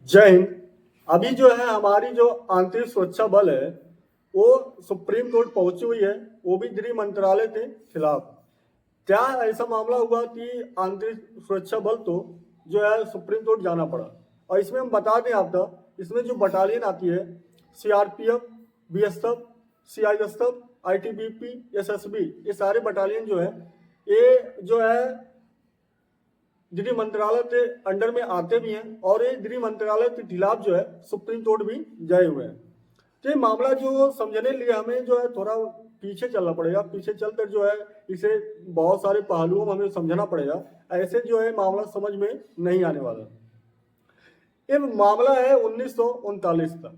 जय हिंद। अभी जो है हमारी जो आंतरिक सुरक्षा बल है वो सुप्रीम कोर्ट पहुंची हुई है, वो भी गृह मंत्रालय के खिलाफ। क्या ऐसा मामला हुआ कि आंतरिक सुरक्षा बल तो जो है सुप्रीम कोर्ट जाना पड़ा। और इसमें हम बता दें आपको, इसमें जो बटालियन आती है CRPF, BSF, CISF, ITBP, SSB, ये सारे बटालियन जो है ये जो है गृह मंत्रालय के अंडर में आते भी हैं और ये गृह मंत्रालय के खिलाफ जो है सुप्रीम कोर्ट भी गए हुए हैं। तो ये मामला जो समझने लिए हमें जो है थोड़ा पीछे चलना पड़ेगा। पीछे चलकर जो है इसे बहुत सारे पहलुओं में हमें समझना पड़ेगा, ऐसे जो है मामला समझ में नहीं आने वाला। ये मामला है 1939 का,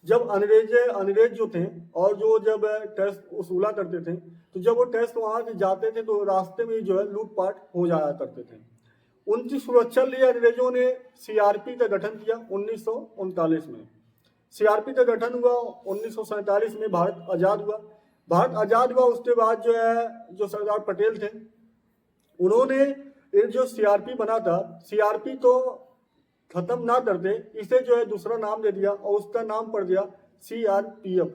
जब अंग्रेज जो थे और जो जब टैक्स वसूला करते थे, तो जब वो टैक्स वहां से जाते थे तो रास्ते में जो है लूटपाट हो जाया करते थे। उनकी सुरक्षा लिए अंग्रेजों ने सीआरपी का गठन किया 1939 में। सीआरपी का गठन हुआ 1947 में। भारत आजाद हुआ। भारत आजाद हुआ उसके बाद जो है जो सरदार पटेल थे उन्होंने ये जो सीआरपी बना था, सीआरपी तो खत्म ना करते, इसे जो है दूसरा नाम दे दिया और उसका नाम पड़ दिया सीआरपीएफ।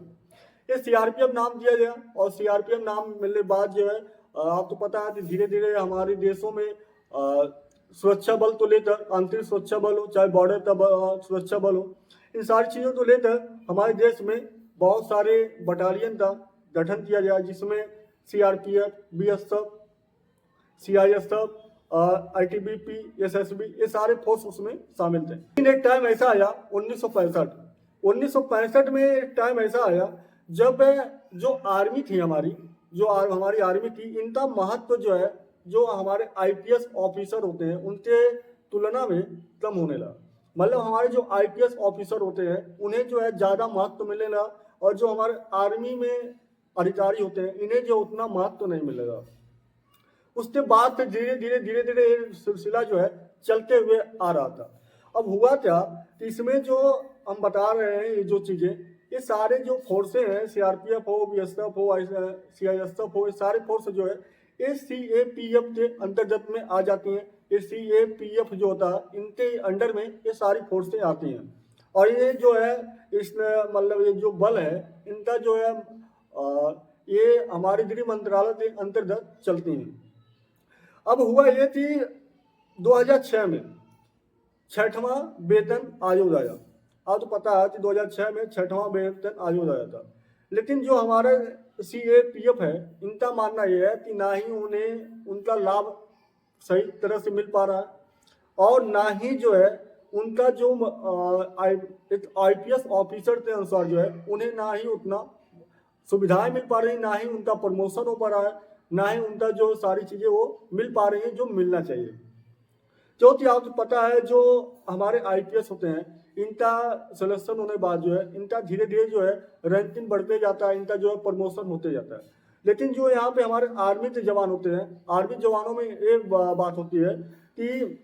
ये सीआरपीएफ नाम दिया गया और सीआरपीएफ नाम मिलने बाद जो है आपको पता है कि धीरे धीरे हमारे देशों में सुरक्षा बल तो लेकर आंतरिक सुरक्षा बल हो, चाहे बॉर्डर का सुरक्षा बल हो, इन सारी चीज़ों को लेकर हमारे देश में बहुत सारे बटालियन का गठन किया गया, जिसमें CRPF, BSF, CISF, ITBP, SSB, ये सारे फोर्स उसमें शामिल थे। लेकिन एक टाइम ऐसा आया 1965 में एक टाइम ऐसा आया जब जो आर्मी थी हमारी, हमारी आर्मी थी, इनका महत्व जो है जो हमारे आईपीएस ऑफिसर होते हैं उनके तुलना में कम होने लगा। मतलब हमारे जो आईपीएस ऑफिसर होते हैं उन्हें जो है ज़्यादा महत्व मिलने लगा और जो हमारे आर्मी में अधिकारी होते हैं इन्हें जो उतना महत्व नहीं मिलेगा। उसके बाद से धीरे धीरे सिलसिला जो है चलते हुए आ रहा था। अब हुआ क्या कि इसमें जो हम बता रहे हैं ये जो चीज़ें, ये सारे जो फोर्सें हैं, सीआरपीएफ हो, बीएसएफ हो, सीआईएसएफ हो, ये सारे फोर्स जो है ये सीएपीएफ के अंतर्गत में आ जाती हैं। ये सीएपीएफ जो होता है इनके अंडर में ये सारी फोर्सें आती हैं और ये जो है इसमें मतलब ये जो बल है इनका जो है ये हमारे गृह मंत्रालय के अंतर्गत चलती हैं। अब हुआ ये कि 2006 में 6वां वेतन आयोग आया। आप तो पता है कि 2006 में 6वां वेतन आयोग आया था। लेकिन जो हमारा सीएपीएफ है इनका मानना यह है कि ना ही उन्हें उनका लाभ सही तरह से मिल पा रहा है और ना ही जो है उनका जो आईपीएस ऑफिसर के अनुसार जो है उन्हें ना ही उतना सुविधाएं मिल पा रही, ना ही उनका प्रमोशन हो पा रहा है, ना ही उनका जो सारी चीज़ें वो मिल पा रही हैं जो मिलना चाहिए। क्योंकि आपको पता है जो हमारे आईपीएस होते हैं इनका सिलेक्शन होने के बाद जो है इनका धीरे धीरे जो है रैंकिंग बढ़ते जाता है, इनका जो है प्रमोशन होते जाता है। लेकिन जो यहाँ पे हमारे आर्मी के जवान होते हैं, आर्मी जवानों में एक बात होती है कि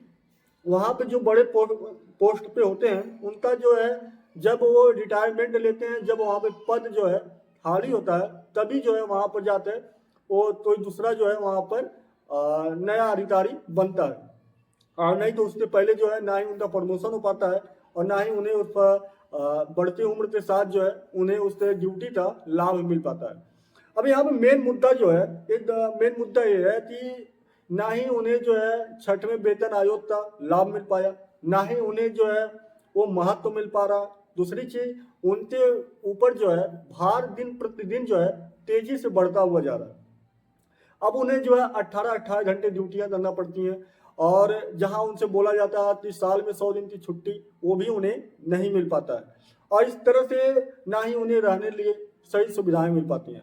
वहाँ पे जो बड़े पोस्ट पे होते हैं उनका जो है जब वो रिटायरमेंट लेते हैं, जब वहाँ पे पद जो है खाली होता है तभी जो है वहाँ पर जाते हैं, वो कोई दूसरा जो है वहाँ पर नया अधिकारी बनता है और नहीं तो उसके पहले जो है ना ही उनका प्रमोशन हो पाता है और ना ही उन्हें उस पर बढ़ती उम्र के साथ जो है उन्हें उससे ड्यूटी का लाभ मिल पाता है। अब यहाँ पे मेन मुद्दा जो है, एक मेन मुद्दा ये है कि ना ही उन्हें जो है 6वें वेतन आयोग का लाभ मिल पाया, ना ही उन्हें जो है वो महत्व मिल पा रहा। दूसरी चीज उनके ऊपर जो है भार दिन प्रतिदिन जो है तेजी से बढ़ता हुआ जा रहा है। अब उन्हें जो है 18 घंटे ड्यूटियां करना पड़ती हैं और जहां उनसे बोला जाता है कि साल में 100 दिन की छुट्टी वो भी उन्हें नहीं मिल पाता है और इस तरह से ना ही उन्हें रहने लिए सही सुविधाएं मिल पाती हैं।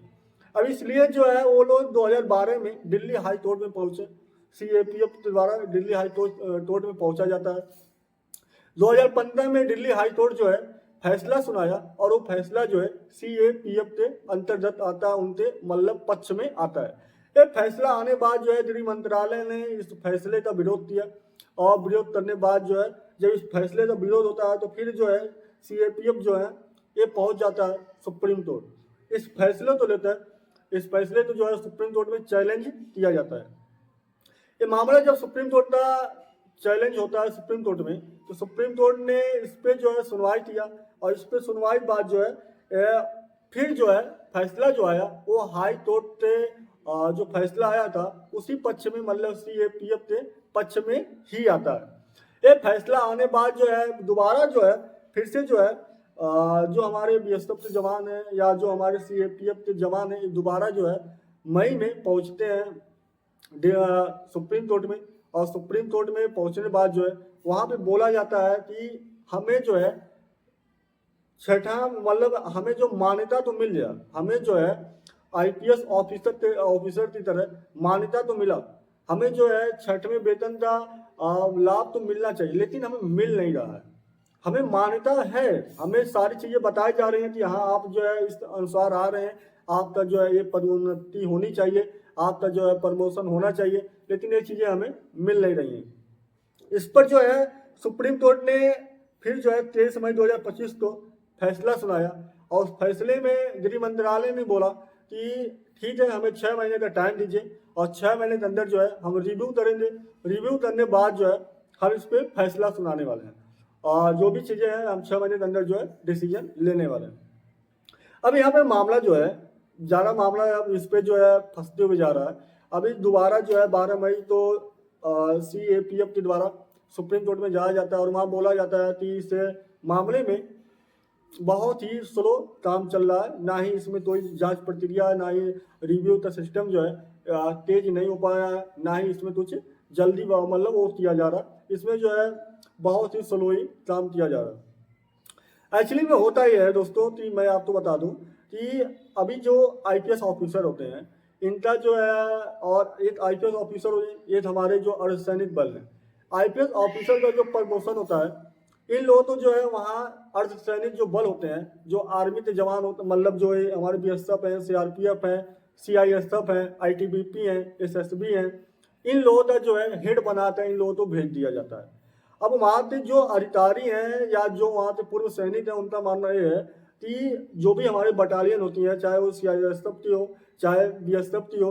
अब इसलिए जो है वो लोग 2012 में दिल्ली हाई कोर्ट में पहुंचे। सीएपीएफ के द्वारा दिल्ली हाई कोर्ट में पहुंचा जाता है। 2015 में दिल्ली हाई कोर्ट जो है फैसला सुनाया और वो फैसला जो है सीएपीएफ के अंतर्गत आता है, उनके मतलब पक्ष में आता है। ये फैसला आने बाद जो है गृह मंत्रालय ने इस फैसले का विरोध किया और विरोध करने बाद जो है जब इस फैसले का विरोध होता है तो फिर जो है सीएपीएफ जो है ये पहुंच जाता है सुप्रीम कोर्ट। इस फैसले को लेता है, इस फैसले को जो है सुप्रीम कोर्ट में चैलेंज किया जाता है। ये मामला जब सुप्रीम कोर्ट का चैलेंज होता है सुप्रीम कोर्ट में तो सुप्रीम कोर्ट ने इस पे जो है सुनवाई किया और इस पे सुनवाई के बाद जो है फिर जो है फैसला जो आया वो हाई कोर्ट से जो फैसला आया था उसी पक्ष में, मतलब CAPF के पक्ष में ही आता है। ये फैसला आने बाद जो है दोबारा जो है फिर से जो है जो हमारे BSF के जवान हैं या जो हमारे CAPF के जवान हैं दोबारा जो है मई में पहुंचते हैं सुप्रीम कोर्ट में, और सुप्रीम कोर्ट में पहुंचने के बाद जो है वहां पे बोला जाता है कि हमें जो है छठा, मतलब हमें जो मान्यता तो मिल गया, हमें जो है IPS ऑफिसर की तरह मान्यता तो मिला, हमें जो है छठवें वेतन का लाभ तो मिलना चाहिए, लेकिन हमें मिल नहीं रहा है। हमें मान्यता है, हमें सारी चीजें बताई जा रही हैं कि हाँ आप जो है इस अनुसार आ रहे हैं, आपका जो है ये पदोन्नति होनी चाहिए, आपका जो है प्रमोशन होना चाहिए, लेकिन ये चीजें हमें मिल नहीं रही हैं। इस पर जो है सुप्रीम कोर्ट ने फिर जो है 23 मई 2025 को फैसला सुनाया और उस फैसले में गृह मंत्रालय ने बोला कि ठीक है, हमें 6 महीने का टाइम दीजिए और 6 महीने के अंदर जो है हम रिव्यू करेंगे, रिव्यू करने के बाद जो है हम इस पर फैसला सुनाने वाले हैं और जो भी चीज़ें हैं हम 6 महीने के अंदर जो है डिसीजन लेने वाले हैं। अब यहाँ पे मामला जो है ज़्यादा मामला अब इस पर जो है फंसते हुए जा रहा है। अभी दोबारा जो है 12 मई तो CAPF के द्वारा सुप्रीम कोर्ट में जाया जाता है और वहाँ बोला जाता है कि इस मामले में बहुत ही स्लो काम चल रहा है, ना ही इसमें कोई जांच प्रक्रिया, ना ही रिव्यू का सिस्टम जो है तेज नहीं हो पाया है, ना ही इसमें कुछ जल्दी मतलब वो किया जा रहा है, इसमें जो है बहुत ही स्लो ही काम किया जा रहा है। एक्चुअली में होता ही है दोस्तों कि मैं आपको बता दूं कि अभी जो IPS ऑफिसर होते हैं इनका जो है, और एक IPS ऑफिसर हो, एक हमारे जो अर्धसैनिक बल है, IPS ऑफिसर का जो प्रमोशन होता है इन लोगों को जो है वहाँ अर्धसैनिक जो बल होते हैं, जो आर्मी के जवान होते, मतलब जो हमारे BSF हैं, CRPF हैं, CISF हैं, ITBP हैं, SSB हैं, इन लोगों का जो है हेड बनाता है, इन लोगों को भेज दिया जाता है। अब वहाँ के जो अधिकारी हैं या जो वहाँ के पूर्व सैनिक हैं उनका मानना ये है कि जो भी हमारी बटालियन होती है, चाहे वो CISF की हो चाहे BSF की हो,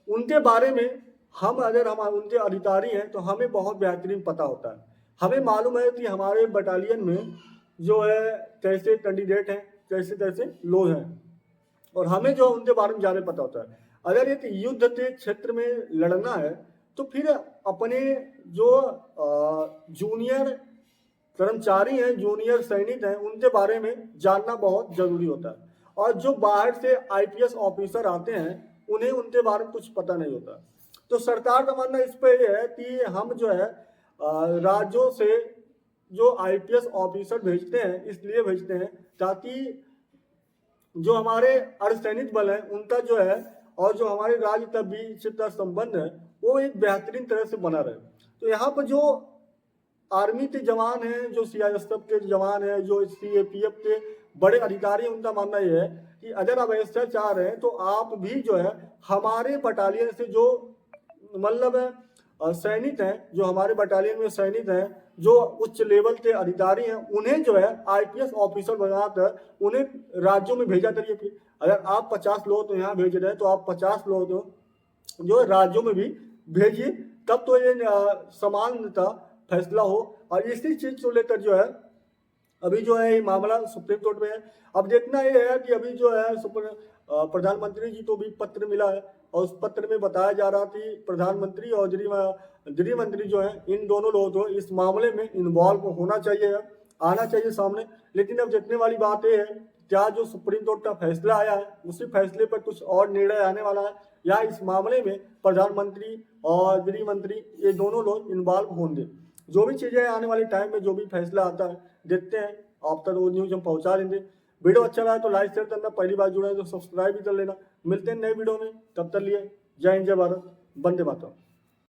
उनके बारे में अगर हम उनके अधिकारी हैं तो हमें बहुत बेहतरीन पता होता है। हमें मालूम है कि हमारे बटालियन में जो है कैसे कैंडिडेट हैं, कैसे कैसे लोग हैं, और हमें जो उनके बारे में ज़्यादा पता होता है। अगर एक युद्ध के क्षेत्र में लड़ना है तो फिर अपने जो जूनियर कर्मचारी हैं, जूनियर सैनिक हैं, उनके बारे में जानना बहुत जरूरी होता है। और जो बाहर से IPS ऑफिसर आते हैं उन्हें उनके बारे में कुछ पता नहीं होता। तो सरकार का मानना इस पर यह है कि हम जो है राज्यों से जो IPS ऑफिसर भेजते हैं इसलिए भेजते हैं ताकि जो हमारे अर्धसैनिक बल है उनका जो है और जो हमारे राज्य का बीच का संबंध है वो एक बेहतरीन तरह से बना रहे। तो यहाँ पर जो आर्मी के जवान हैं, जो CISF के जवान हैं, जो CAPF के बड़े अधिकारी हैं, उनका मानना यह है कि अगर आप ऐसा चाह रहे हैं तो आप भी जो है हमारे बटालियन से जो मतलब सैनिक हैं, जो हमारे बटालियन में सैनिक हैं, जो उच्च लेवल के अधिकारी हैं, उन्हें जो है IPS ऑफिसर बनाकर उन्हें राज्यों में भेजा करिए। फिर अगर आप 50 लोग तो यहाँ भेज रहे हैं तो आप 50 लोग जो राज्यों में भी भेजिए, तब तो ये समानता फैसला हो। और इसी चीज को लेकर जो है अभी जो है ये मामला सुप्रीम कोर्ट में है। अब देखना ये है कि अभी जो है प्रधानमंत्री जी को भी पत्र मिला है और उस पत्र में बताया जा रहा कि प्रधानमंत्री और गृह मंत्री जो है इन दोनों लोगों को इस मामले में इन्वॉल्व होना चाहिए, आना चाहिए सामने। लेकिन अब देखने वाली बात यह है क्या जो सुप्रीम कोर्ट का फैसला आया है उसी फैसले पर कुछ और निर्णय आने वाला है या इस मामले में प्रधानमंत्री और गृह मंत्री ये दोनों लोग इन्वॉल्व होंगे। जो भी चीज़ें आने वाले टाइम में जो भी फैसला आता है देखते हैं, आप तक वो न्यूज़ हम पहुंचा देंगे। वीडियो अच्छा लगा तो लाइक शेयर करना, पहली बार जुड़े हैं तो सब्सक्राइब भी कर लेना। मिलते हैं नए वीडियो में, तब तक लिए जय हिंद जय भारत, वंदे मातरम।